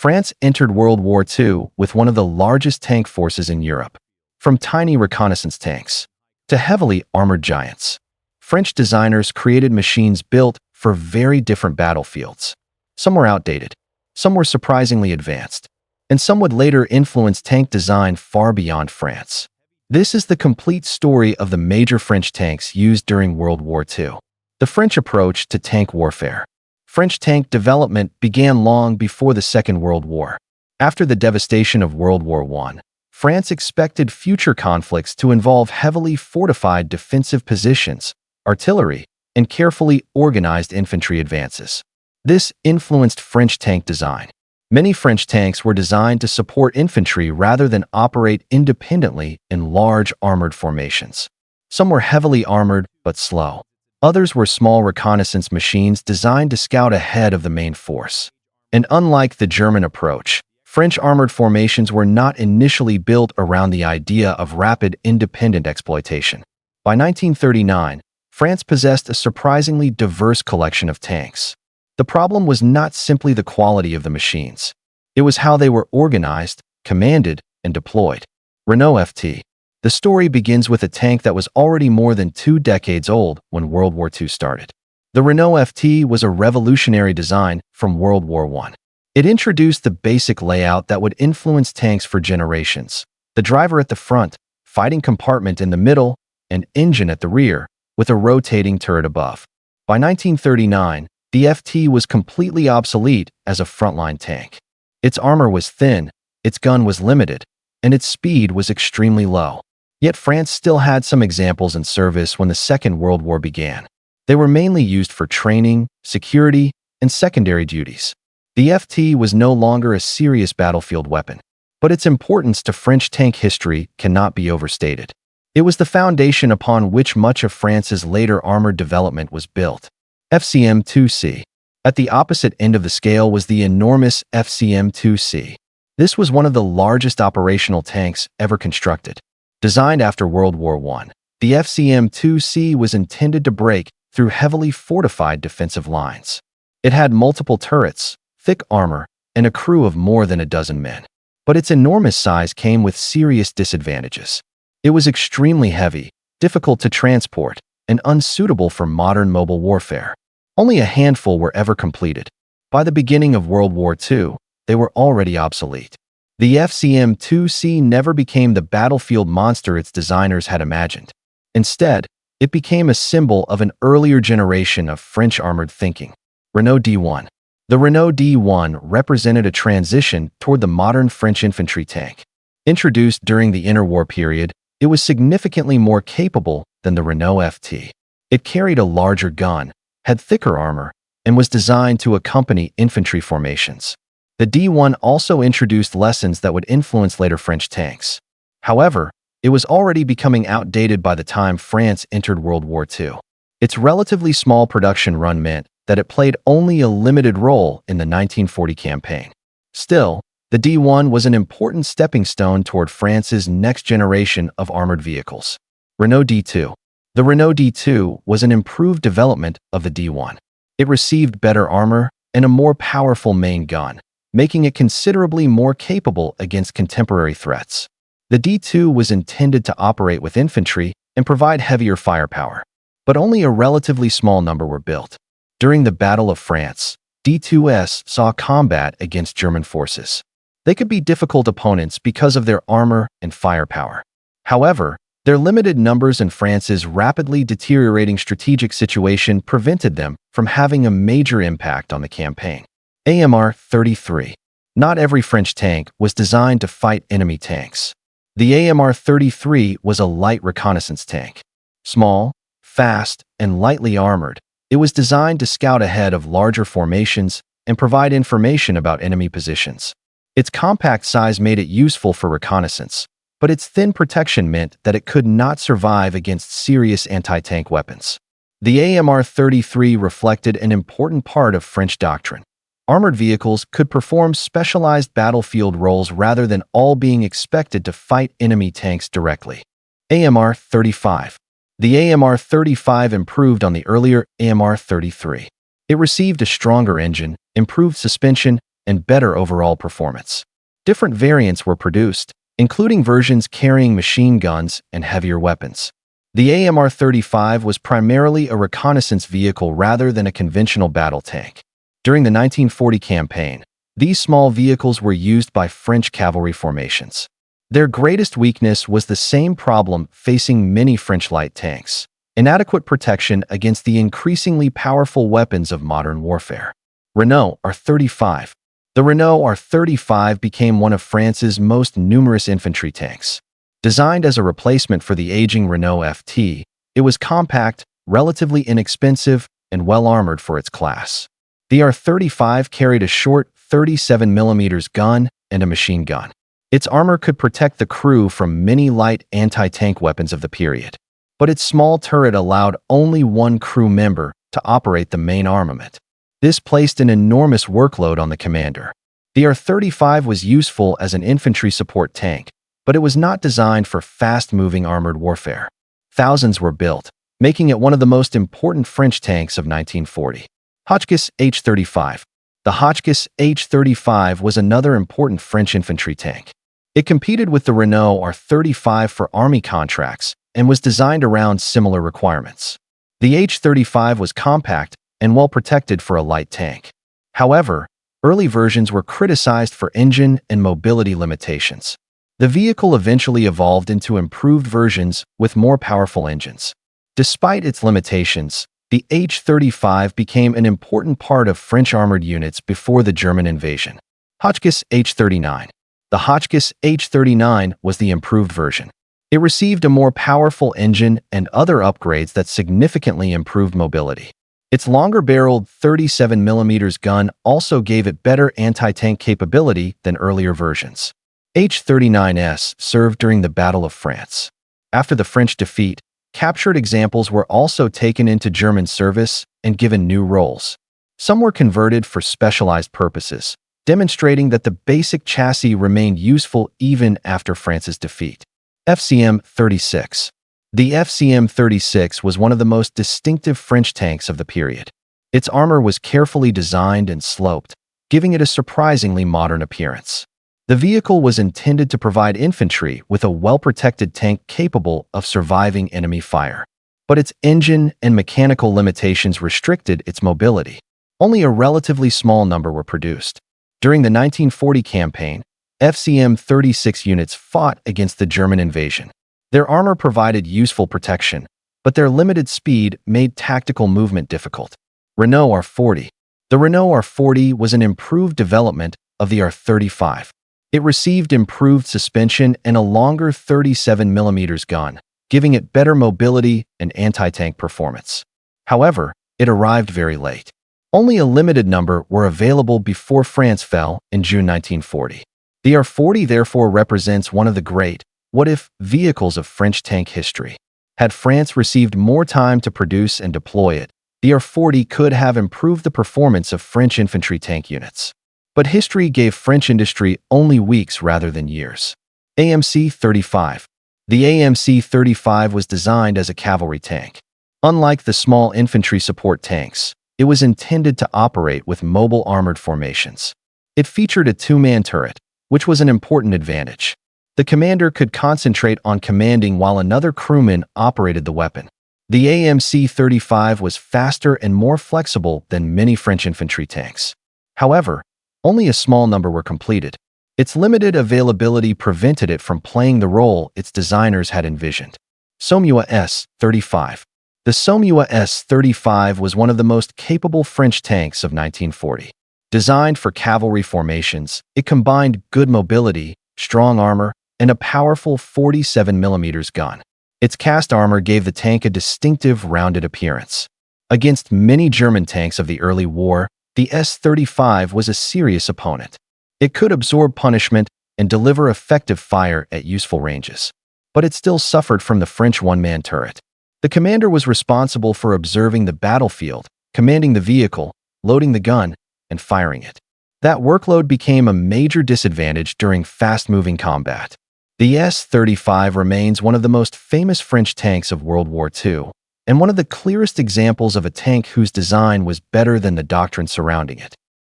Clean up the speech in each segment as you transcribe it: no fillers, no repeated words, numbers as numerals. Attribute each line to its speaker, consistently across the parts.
Speaker 1: France entered World War II with one of the largest tank forces in Europe. From tiny reconnaissance tanks to heavily armored giants, French designers created machines built for very different battlefields. Some were outdated, some were surprisingly advanced, and some would later influence tank design far beyond France. This is the complete story of the major French tanks used during World War II. The French approach to tank warfare. French tank development began long before the Second World War. After the devastation of World War I, France expected future conflicts to involve heavily fortified defensive positions, artillery, and carefully organized infantry advances. This influenced French tank design. Many French tanks were designed to support infantry rather than operate independently in large armored formations. Some were heavily armored but slow. Others were small reconnaissance machines designed to scout ahead of the main force. And unlike the German approach, French armored formations were not initially built around the idea of rapid independent exploitation. By 1939, France possessed a surprisingly diverse collection of tanks. The problem was not simply the quality of the machines. It was how they were organized, commanded, and deployed. Renault FT. The story begins with a tank that was already more than 2 decades old when World War II started. The Renault FT was a revolutionary design from World War I. It introduced the basic layout that would influence tanks for generations. The driver at the front, fighting compartment in the middle, and engine at the rear, with a rotating turret above. By 1939, the FT was completely obsolete as a frontline tank. Its armor was thin, its gun was limited, and its speed was extremely low. Yet France still had some examples in service when the Second World War began. They were mainly used for training, security, and secondary duties. The FT was no longer a serious battlefield weapon, but its importance to French tank history cannot be overstated. It was the foundation upon which much of France's later armored development was built. FCM-2C. At the opposite end of the scale was the enormous FCM-2C. This was one of the largest operational tanks ever constructed. Designed after World War I, the FCM-2C was intended to break through heavily fortified defensive lines. It had multiple turrets, thick armor, and a crew of more than a dozen men. But its enormous size came with serious disadvantages. It was extremely heavy, difficult to transport, and unsuitable for modern mobile warfare. Only a handful were ever completed. By the beginning of World War II, they were already obsolete. The FCM-2C never became the battlefield monster its designers had imagined. Instead, it became a symbol of an earlier generation of French armored thinking. Renault D1. The Renault D1 represented a transition toward the modern French infantry tank. Introduced during the interwar period, it was significantly more capable than the Renault FT. It carried a larger gun, had thicker armor, and was designed to accompany infantry formations. The D1 also introduced lessons that would influence later French tanks. However, it was already becoming outdated by the time France entered World War II. Its relatively small production run meant that it played only a limited role in the 1940 campaign. Still, the D1 was an important stepping stone toward France's next generation of armored vehicles. Renault D2. The Renault D2 was an improved development of the D1. It received better armor and a more powerful main gun, making it considerably more capable against contemporary threats. The D2 was intended to operate with infantry and provide heavier firepower, but only a relatively small number were built. During the Battle of France, D2s saw combat against German forces. They could be difficult opponents because of their armor and firepower. However, their limited numbers and France's rapidly deteriorating strategic situation prevented them from having a major impact on the campaign. AMR-33. Not every French tank was designed to fight enemy tanks. The AMR-33 was a light reconnaissance tank. Small, fast, and lightly armored, it was designed to scout ahead of larger formations and provide information about enemy positions. Its compact size made it useful for reconnaissance, but its thin protection meant that it could not survive against serious anti-tank weapons. The AMR-33 reflected an important part of French doctrine. Armored vehicles could perform specialized battlefield roles rather than all being expected to fight enemy tanks directly. AMR-35. The AMR-35 improved on the earlier AMR-33. It received a stronger engine, improved suspension, and better overall performance. Different variants were produced, including versions carrying machine guns and heavier weapons. The AMR-35 was primarily a reconnaissance vehicle rather than a conventional battle tank. During the 1940 campaign, these small vehicles were used by French cavalry formations. Their greatest weakness was the same problem facing many French light tanks: inadequate protection against the increasingly powerful weapons of modern warfare. Renault R35. The Renault R35 became one of France's most numerous infantry tanks. Designed as a replacement for the aging Renault FT, it was compact, relatively inexpensive, and well-armored for its class. The R35 carried a short 37mm gun and a machine gun. Its armor could protect the crew from many light anti-tank weapons of the period, but its small turret allowed only one crew member to operate the main armament. This placed an enormous workload on the commander. The R35 was useful as an infantry support tank, but it was not designed for fast-moving armored warfare. Thousands were built, making it one of the most important French tanks of 1940. Hotchkiss H35. The Hotchkiss H35 was another important French infantry tank. It competed with the Renault R35 for army contracts and was designed around similar requirements. The H35 was compact and well protected for a light tank. However, early versions were criticized for engine and mobility limitations. The vehicle eventually evolved into improved versions with more powerful engines. Despite its limitations, the H35 became an important part of French armored units before the German invasion. Hotchkiss H39. The Hotchkiss H39 was the improved version. It received a more powerful engine and other upgrades that significantly improved mobility. Its longer-barreled 37mm gun also gave it better anti-tank capability than earlier versions. H-39s served during the Battle of France. After the French defeat, captured examples were also taken into German service and given new roles. Some were converted for specialized purposes, demonstrating that the basic chassis remained useful even after France's defeat. FCM-36. The FCM-36 was one of the most distinctive French tanks of the period. Its armor was carefully designed and sloped, giving it a surprisingly modern appearance. The vehicle was intended to provide infantry with a well-protected tank capable of surviving enemy fire. But its engine and mechanical limitations restricted its mobility. Only a relatively small number were produced. During the 1940 campaign, FCM-36 units fought against the German invasion. Their armor provided useful protection, but their limited speed made tactical movement difficult. Renault R40. The Renault R40 was an improved development of the R35. It received improved suspension and a longer 37mm gun, giving it better mobility and anti-tank performance. However, it arrived very late. Only a limited number were available before France fell in June 1940. The R40 therefore represents one of the great what-if vehicles of French tank history. Had France received more time to produce and deploy it, the R40 could have improved the performance of French infantry tank units. But history gave French industry only weeks rather than years. AMC-35. The AMC-35 was designed as a cavalry tank. Unlike the small infantry support tanks, it was intended to operate with mobile armored formations. It featured a two-man turret, which was an important advantage. The commander could concentrate on commanding while another crewman operated the weapon. The AMC-35 was faster and more flexible than many French infantry tanks. However, only a small number were completed. Its limited availability prevented it from playing the role its designers had envisioned. SOMUA S35. The SOMUA S35 was one of the most capable French tanks of 1940. Designed for cavalry formations, it combined good mobility, strong armor, and a powerful 47mm gun. Its cast armor gave the tank a distinctive rounded appearance. Against many German tanks of the early war, the S-35 was a serious opponent. It could absorb punishment and deliver effective fire at useful ranges. But it still suffered from the French one-man turret. The commander was responsible for observing the battlefield, commanding the vehicle, loading the gun, and firing it. That workload became a major disadvantage during fast-moving combat. The S-35 remains one of the most famous French tanks of World War II, and one of the clearest examples of a tank whose design was better than the doctrine surrounding it.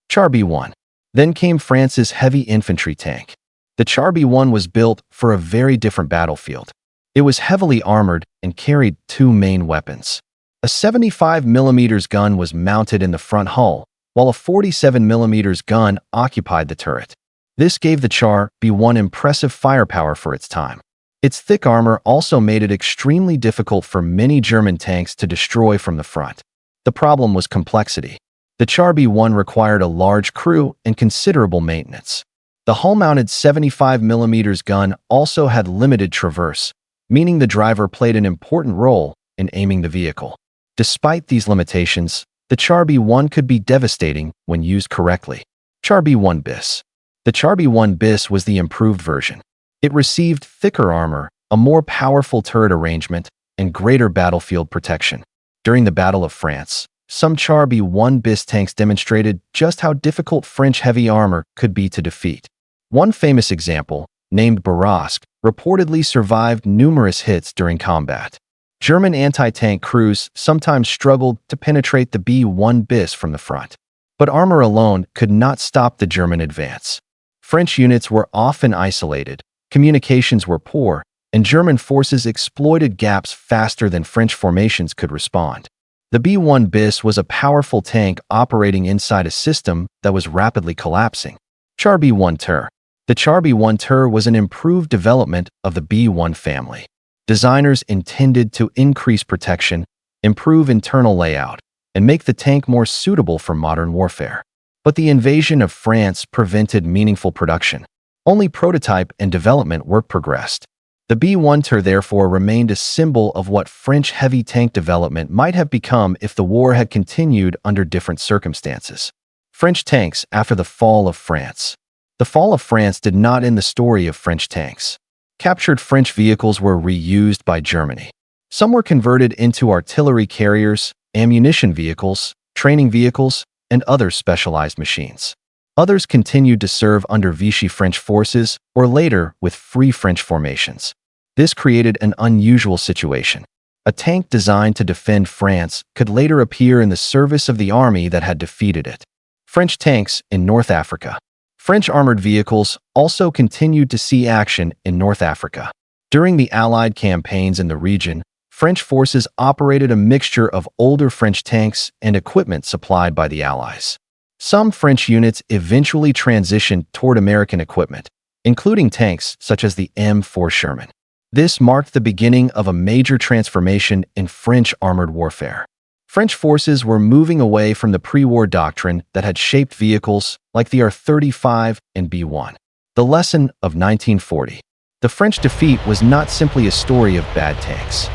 Speaker 1: Char B1. Then came France's heavy infantry tank. The Char B1 was built for a very different battlefield. It was heavily armored and carried two main weapons. A 75mm gun was mounted in the front hull, while a 47mm gun occupied the turret. This gave the Char B1 impressive firepower for its time. Its thick armor also made it extremely difficult for many German tanks to destroy from the front. The problem was complexity. The Char B1 required a large crew and considerable maintenance. The hull-mounted 75mm gun also had limited traverse, meaning the driver played an important role in aiming the vehicle. Despite these limitations, the Char B1 could be devastating when used correctly. Char B1 bis. The Char B1 bis was the improved version. It received thicker armor, a more powerful turret arrangement, and greater battlefield protection. During the Battle of France, some Char B1 bis tanks demonstrated just how difficult French heavy armor could be to defeat. One famous example, named Barrasque, reportedly survived numerous hits during combat. German anti-tank crews sometimes struggled to penetrate the B1 bis from the front. But armor alone could not stop the German advance. French units were often isolated, communications were poor, and German forces exploited gaps faster than French formations could respond. The B1 bis was a powerful tank operating inside a system that was rapidly collapsing. Char B1 Tur. The Char B1 Tur was an improved development of the B1 family. Designers intended to increase protection, improve internal layout, and make the tank more suitable for modern warfare. But the invasion of France prevented meaningful production. Only prototype and development work progressed. The B1 Tur therefore remained a symbol of what French heavy tank development might have become if the war had continued under different circumstances. French tanks after the fall of France. The fall of France did not end the story of French tanks. Captured French vehicles were reused by Germany. Some were converted into artillery carriers, ammunition vehicles, training vehicles, and other specialized machines. Others continued to serve under Vichy French forces or later with Free French formations. This created an unusual situation. A tank designed to defend France could later appear in the service of the army that had defeated it. French tanks in North Africa. French armored vehicles also continued to see action in North Africa. During the Allied campaigns in the region, French forces operated a mixture of older French tanks and equipment supplied by the Allies. Some French units eventually transitioned toward American equipment, including tanks such as the M4 Sherman. This marked the beginning of a major transformation in French armored warfare. French forces were moving away from the pre-war doctrine that had shaped vehicles like the R35 and B1. The lesson of 1940. The French defeat was not simply a story of bad tanks.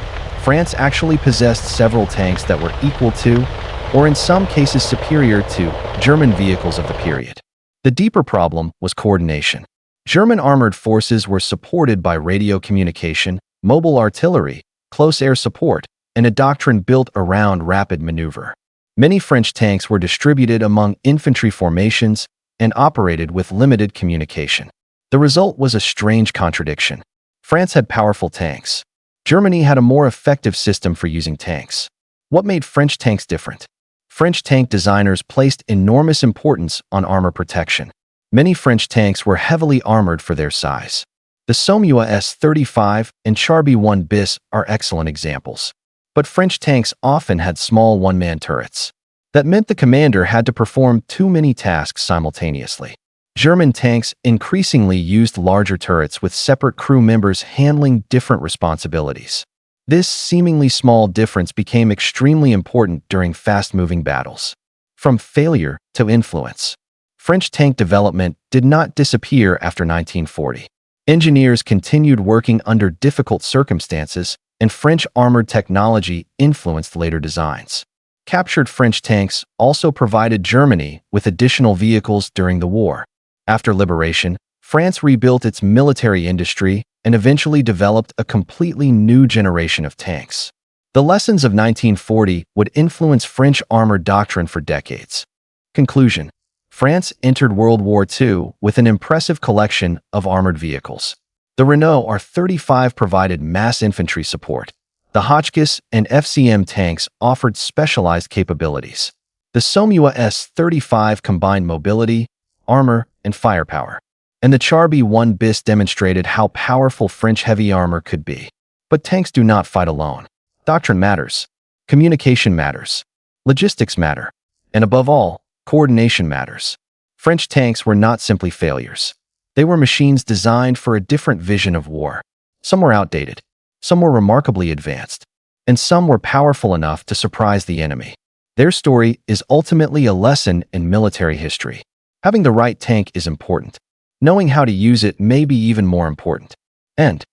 Speaker 1: France actually possessed several tanks that were equal to, or in some cases superior to, German vehicles of the period. The deeper problem was coordination. German armored forces were supported by radio communication, mobile artillery, close air support, and a doctrine built around rapid maneuver. Many French tanks were distributed among infantry formations and operated with limited communication. The result was a strange contradiction. France had powerful tanks. Germany had a more effective system for using tanks. What made French tanks different? French tank designers placed enormous importance on armor protection. Many French tanks were heavily armored for their size. The SOMUA S35 and Char B1 bis are excellent examples. But French tanks often had small one-man turrets. That meant the commander had to perform too many tasks simultaneously. German tanks increasingly used larger turrets with separate crew members handling different responsibilities. This seemingly small difference became extremely important during fast-moving battles. From failure to influence. French tank development did not disappear after 1940. Engineers continued working under difficult circumstances, and French armored technology influenced later designs. Captured French tanks also provided Germany with additional vehicles during the war. After liberation, France rebuilt its military industry and eventually developed a completely new generation of tanks. The lessons of 1940 would influence French armored doctrine for decades. Conclusion: France entered World War II with an impressive collection of armored vehicles. The Renault R35 provided mass infantry support. The Hotchkiss and FCM tanks offered specialized capabilities. The SOMUA S35 combined mobility, armor, and firepower. And the Char B1 bis demonstrated how powerful French heavy armor could be. But tanks do not fight alone. Doctrine matters. Communication matters. Logistics matter. And above all, coordination matters. French tanks were not simply failures. They were machines designed for a different vision of war. Some were outdated. Some were remarkably advanced. And some were powerful enough to surprise the enemy. Their story is ultimately a lesson in military history. Having the right tank is important. Knowing how to use it may be even more important. And